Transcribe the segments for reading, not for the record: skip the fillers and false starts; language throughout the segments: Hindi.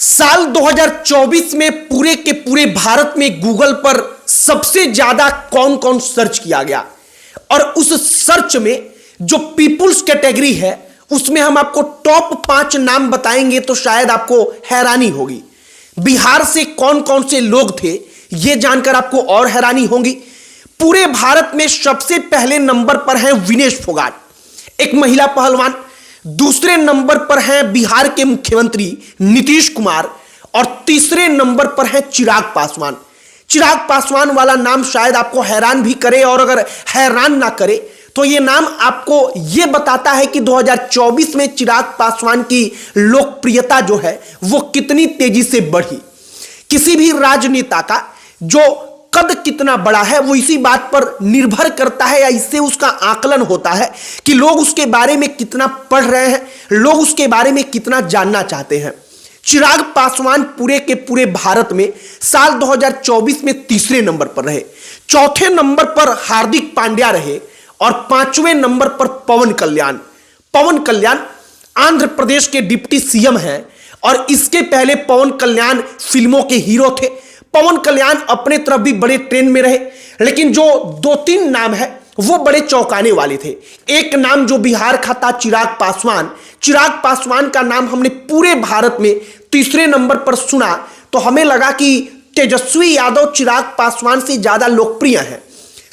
साल 2024 में पूरे के पूरे भारत में गूगल पर सबसे ज्यादा कौन कौन सर्च किया गया और उस सर्च में जो पीपुल्स कैटेगरी है उसमें हम आपको टॉप 5 नाम बताएंगे तो शायद आपको हैरानी होगी। बिहार से कौन कौन से लोग थे यह जानकर आपको और हैरानी होगी। पूरे भारत में सबसे पहले नंबर पर है विनेश फोगाट, एक महिला पहलवान। दूसरे नंबर पर हैं बिहार के मुख्यमंत्री नीतीश कुमार और तीसरे नंबर पर है चिराग पासवान। चिराग पासवान वाला नाम शायद आपको हैरान भी करे और अगर हैरान ना करे तो यह नाम आपको यह बताता है कि 2024 में चिराग पासवान की लोकप्रियता जो है वो कितनी तेजी से बढ़ी। किसी भी राजनेता का जो कद कितना बड़ा है वो इसी बात पर निर्भर करता है या इससे उसका आकलन होता है कि लोग उसके बारे में कितना पढ़ रहे हैं, लोग उसके बारे में कितना जानना चाहते हैं। चिराग पासवान पूरे के पूरे भारत में साल 2024 में तीसरे नंबर पर रहे, चौथे नंबर पर हार्दिक पांड्या रहे और पांचवें नंबर पर पवन कल्याण। पवन कल्याण आंध्र प्रदेश के डिप्टी सीएम हैं और इसके पहले पवन कल्याण फिल्मों के हीरो थे। पवन कल्याण अपने तरफ भी बड़े ट्रेंड में रहे, लेकिन जो 2-3 नाम है वो बड़े चौंकाने वाले थे। एक नाम जो बिहार का था चिराग पासवान। चिराग पासवान का नाम हमने पूरे भारत में तीसरे नंबर पर सुना तो हमें लगा कि तेजस्वी यादव चिराग पासवान से ज्यादा लोकप्रिय हैं।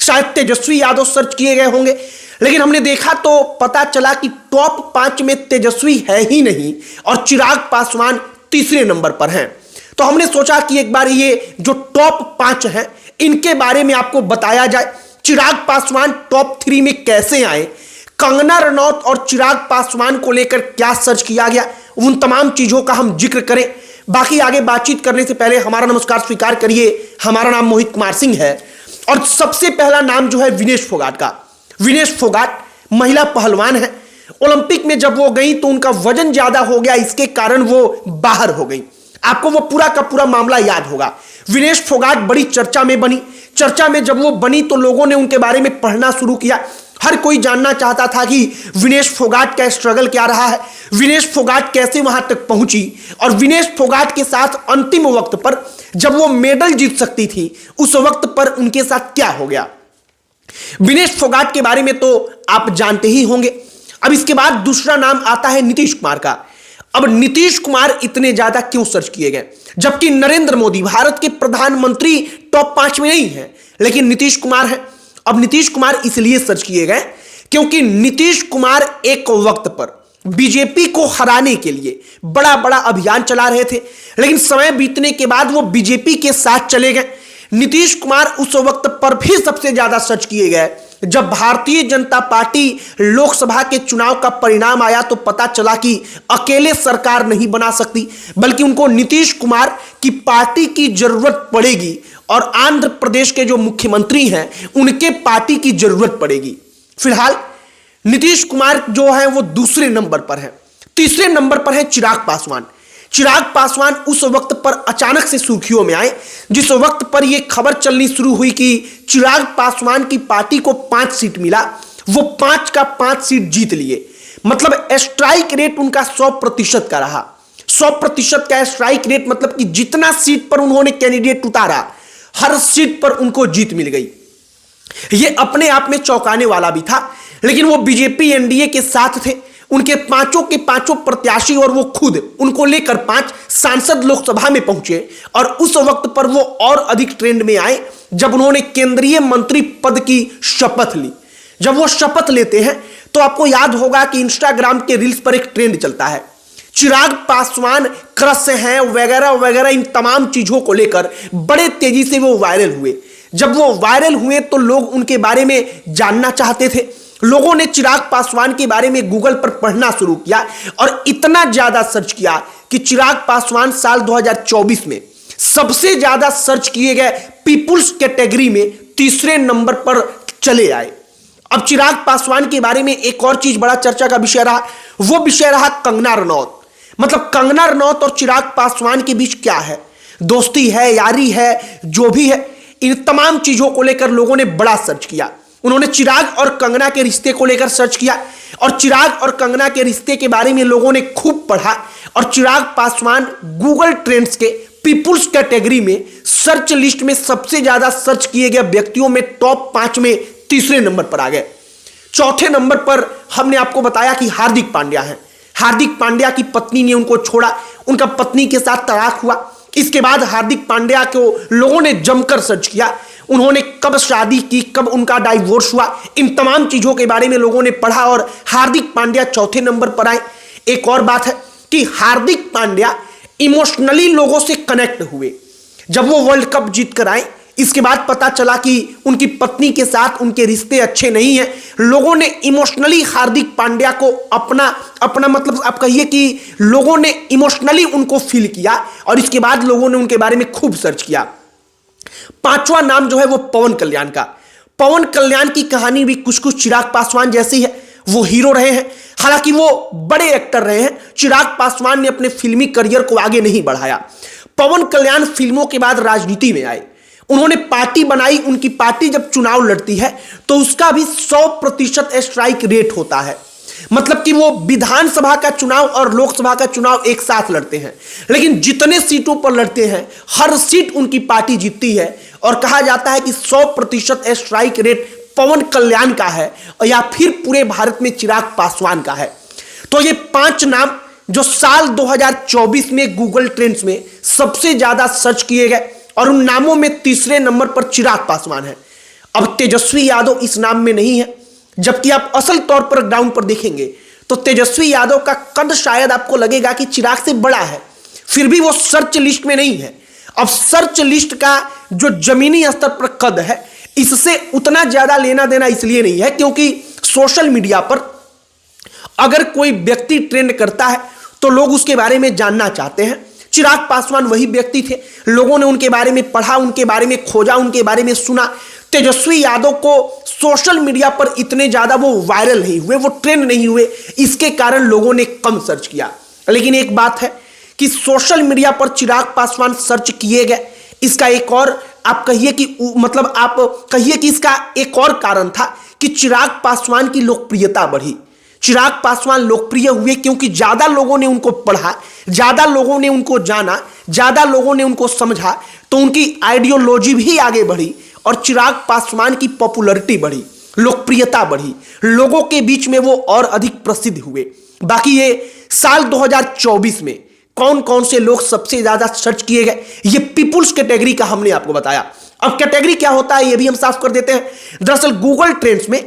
शायद तेजस्वी यादव सर्च किए गए होंगे, लेकिन हमने देखा तो पता चला कि टॉप 5 में तेजस्वी है ही नहीं और चिराग पासवान तीसरे नंबर पर हैं। तो हमने सोचा कि एक बार ये जो टॉप 5 हैं इनके बारे में आपको बताया जाए। चिराग पासवान टॉप 3 में कैसे आए, कंगना रनौत और चिराग पासवान को लेकर क्या सर्च किया गया, उन तमाम चीजों का हम जिक्र करें। बाकी आगे बातचीत करने से पहले हमारा नमस्कार स्वीकार करिए। हमारा नाम मोहित कुमार सिंह है और सबसे पहला नाम जो है विनेश फोगाट का। विनेश फोगाट महिला पहलवान है। ओलंपिक में जब वो गई तो उनका वजन ज्यादा हो गया, इसके कारण वो बाहर हो गई। आपको वो पूरा का पूरा मामला याद होगा। विनेश फोगाट बड़ी चर्चा में बनी। चर्चा में जब वो बनी तो लोगों ने उनके बारे में पढ़ना शुरू किया। हर कोई जानना चाहता था कि विनेश फोगाट का स्ट्रगल क्या रहा है, विनेश फोगाट कैसे वहां तक पहुंची और विनेश फोगाट के साथ अंतिम वक्त पर जब वो मेडल जीत सकती थी उस वक्त पर उनके साथ क्या हो गया। विनेश फोगाट के बारे में तो आप जानते ही होंगे। अब इसके बाद दूसरा नाम आता है नीतीश कुमार का। अब नीतीश कुमार इतने ज्यादा क्यों सर्च किए गए, जबकि नरेंद्र मोदी भारत के प्रधानमंत्री टॉप 5 में नहीं है, लेकिन नीतीश कुमार है। अब नीतीश कुमार इसलिए सर्च किए गए क्योंकि नीतीश कुमार एक वक्त पर बीजेपी को हराने के लिए बड़ा बड़ा अभियान चला रहे थे, लेकिन समय बीतने के बाद वो बीजेपी के साथ चले गए। नीतीश कुमार उस वक्त पर भी सबसे ज्यादा सर्च किए गए जब भारतीय जनता पार्टी लोकसभा के चुनाव का परिणाम आया तो पता चला कि अकेले सरकार नहीं बना सकती, बल्कि उनको नीतीश कुमार की पार्टी की जरूरत पड़ेगी और आंध्र प्रदेश के जो मुख्यमंत्री हैं उनके पार्टी की जरूरत पड़ेगी। फिलहाल नीतीश कुमार जो है वो दूसरे नंबर पर है। तीसरे नंबर पर है चिराग पासवान। चिराग पासवान उस वक्त पर अचानक से सुर्खियों में आए जिस वक्त पर यह खबर चलनी शुरू हुई कि चिराग पासवान की पार्टी को 5 सीट मिला, वो 5 का 5 सीट जीत लिए। मतलब स्ट्राइक रेट उनका 100% का रहा। 100% का स्ट्राइक रेट मतलब कि जितना सीट पर उन्होंने कैंडिडेट उतारा हर सीट पर उनको जीत मिल गई। यह अपने आप में चौंकाने वाला भी था, लेकिन वो बीजेपी एनडीए के साथ थे। उनके पांचों के पांचों प्रत्याशी और वो खुद उनको लेकर 5 सांसद लोकसभा में पहुंचे और उस वक्त पर वो और अधिक ट्रेंड में आए जब उन्होंने केंद्रीय मंत्री पद की शपथ ली। जब वो शपथ लेते हैं तो आपको याद होगा कि इंस्टाग्राम के रील्स पर एक ट्रेंड चलता है, चिराग पासवान क्रश हैं वगैरह वगैरह। इन तमाम चीजों को लेकर बड़े तेजी से वो वायरल हुए। जब वो वायरल हुए तो लोग उनके बारे में जानना चाहते थे। लोगों ने चिराग पासवान के बारे में गूगल पर पढ़ना शुरू किया और इतना ज्यादा सर्च किया कि चिराग पासवान साल 2024 में सबसे ज्यादा सर्च किए गए पीपुल्स कैटेगरी में तीसरे नंबर पर चले आए। अब चिराग पासवान के बारे में एक और चीज बड़ा चर्चा का विषय रहा, वो विषय रहा कंगना रनौत। मतलब कंगना रनौत और चिराग पासवान के बीच क्या है, दोस्ती है, यारी है, जो भी है, इन तमाम चीजों को लेकर लोगों ने बड़ा सर्च किया। उन्होंने चिराग और कंगना के रिश्ते को लेकर सर्च किया और चिराग और कंगना के रिश्ते के बारे में लोगों ने खूब पढ़ा और चिराग पासवान गूगल ट्रेंड्स के पीपुल्स कैटेगरी में सर्च लिस्ट में सबसे ज्यादा सर्च किए गए व्यक्तियों में टॉप 5 में तीसरे नंबर पर आ गए। चौथे नंबर पर हमने आपको बताया कि हार्दिक पांड्या है। हार्दिक पांड्या की पत्नी ने उनको छोड़ा, उनका पत्नी के साथ तलाक हुआ। इसके बाद हार्दिक पांड्या को लोगों ने जमकर सर्च किया, उन्होंने कब शादी की, कब उनका डाइवोर्स हुआ, इन तमाम चीजों के बारे में लोगों ने पढ़ा और हार्दिक पांड्या चौथे नंबर पर आए। एक और बात है कि हार्दिक पांड्या इमोशनली लोगों से कनेक्ट हुए जब वो वर्ल्ड कप जीत कर आए। इसके बाद पता चला कि उनकी पत्नी के साथ उनके रिश्ते अच्छे नहीं हैं। लोगों ने इमोशनली हार्दिक पांड्या को अपना मतलब आप कहिए कि लोगों ने इमोशनली उनको फील किया और इसके बाद लोगों ने उनके बारे में खूब सर्च किया। पांचवा नाम जो है वो पवन कल्याण का। पवन कल्याण की कहानी भी कुछ कुछ चिराग पासवान जैसी है। वो हीरो रहे हैं, हालांकि वो बड़े एक्टर रहे हैं। चिराग पासवान ने अपने फिल्मी करियर को आगे नहीं बढ़ाया। पवन कल्याण फिल्मों के बाद राजनीति में आए, उन्होंने पार्टी बनाई। उनकी पार्टी जब चुनाव लड़ती है तो उसका भी 100% स्ट्राइक रेट होता है, मतलब कि वो विधानसभा का चुनाव और लोकसभा का चुनाव एक साथ लड़ते हैं, लेकिन जितने सीटों पर लड़ते हैं हर सीट उनकी पार्टी जीतती है। और कहा जाता है कि 100% स्ट्राइक रेट पवन कल्याण का है या फिर पूरे भारत में चिराग पासवान का है। तो ये 5 नाम जो साल 2024 में गूगल ट्रेंड्स में सबसे ज्यादा सर्च किए गए और उन नामों में तीसरे नंबर पर चिराग पासवान है। अब तेजस्वी यादव इस नाम में नहीं है, जबकि आप असल तौर पर ग्राउंड पर देखेंगे तो तेजस्वी यादव का कद शायद आपको लगेगा कि चिराग से बड़ा है, फिर भी वो सर्च लिस्ट में नहीं है। अब सर्च लिस्ट का जो जमीनी स्तर पर कद है इससे उतना ज्यादा लेना देना इसलिए नहीं है क्योंकि सोशल मीडिया पर अगर कोई व्यक्ति ट्रेंड करता है तो लोग उसके बारे में जानना चाहते हैं। चिराग पासवान वही व्यक्ति थे, लोगों ने उनके बारे में पढ़ा, उनके बारे में खोजा, उनके बारे में सुना। तेजस्वी यादव को सोशल मीडिया पर इतने ज्यादा वो वायरल नहीं हुए, वो ट्रेंड नहीं हुए, इसके कारण लोगों ने कम सर्च किया। लेकिन एक बात है कि सोशल मीडिया पर चिराग पासवान सर्च किए गए, इसका एक और आप कहिए कि मतलब आप कहिए कि इसका एक और कारण था कि चिराग पासवान की लोकप्रियता बढ़ी। चिराग पासवान लोकप्रिय हुए क्योंकि ज्यादा लोगों ने उनको पढ़ा, ज्यादा लोगों ने उनको जाना, ज्यादा लोगों ने उनको समझा, तो उनकी आइडियोलॉजी भी आगे बढ़ी और चिराग पासवान की पॉपुलैरिटी बढ़ी, लोकप्रियता बढ़ी, लोगों के बीच में वो और अधिक प्रसिद्ध हुए। बाकी ये साल 2024 में कौन कौन से लोग सबसे ज्यादा सर्च किए गए, ये पीपुल्स कैटेगरी का हमने आपको बताया। अब कैटेगरी क्या होता है ये भी हम साफ कर देते हैं। दरअसल गूगल ट्रेंड्स में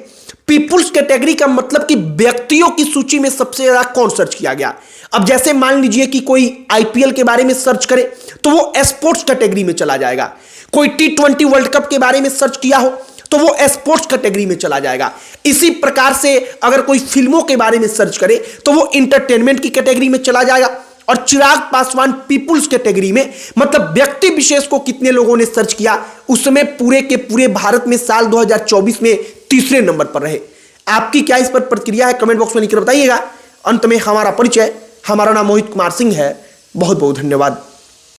पीपुल्स कैटेगरी का मतलब कि व्यक्तियों की सूची में सबसे ज्यादा कौन सर्च किया गया। अब जैसे मान लीजिए कि कोई आईपीएल के बारे में सर्च करे तो वो स्पोर्ट्स कैटेगरी में चला जाएगा। कोई T20 वर्ल्ड कप के बारे में सर्च किया हो तो वो स्पोर्ट्स कैटेगरी में चला जाएगा। इसी प्रकार से अगर कोई फिल्मों के बारे में सर्च करे तो वो इंटरटेनमेंट की कैटेगरी में चला जाएगा। और चिराग पासवान पीपुल्स कैटेगरी में मतलब व्यक्ति विशेष को कितने लोगों ने सर्च किया, उसमें पूरे के पूरे भारत में साल 2024 में तीसरे नंबर पर रहे। आपकी क्या इस पर प्रतिक्रिया है कमेंट बॉक्स में लिखकर बताइएगा। अंत में हमारा परिचय, हमारा नाम मोहित कुमार सिंह है। बहुत बहुत धन्यवाद।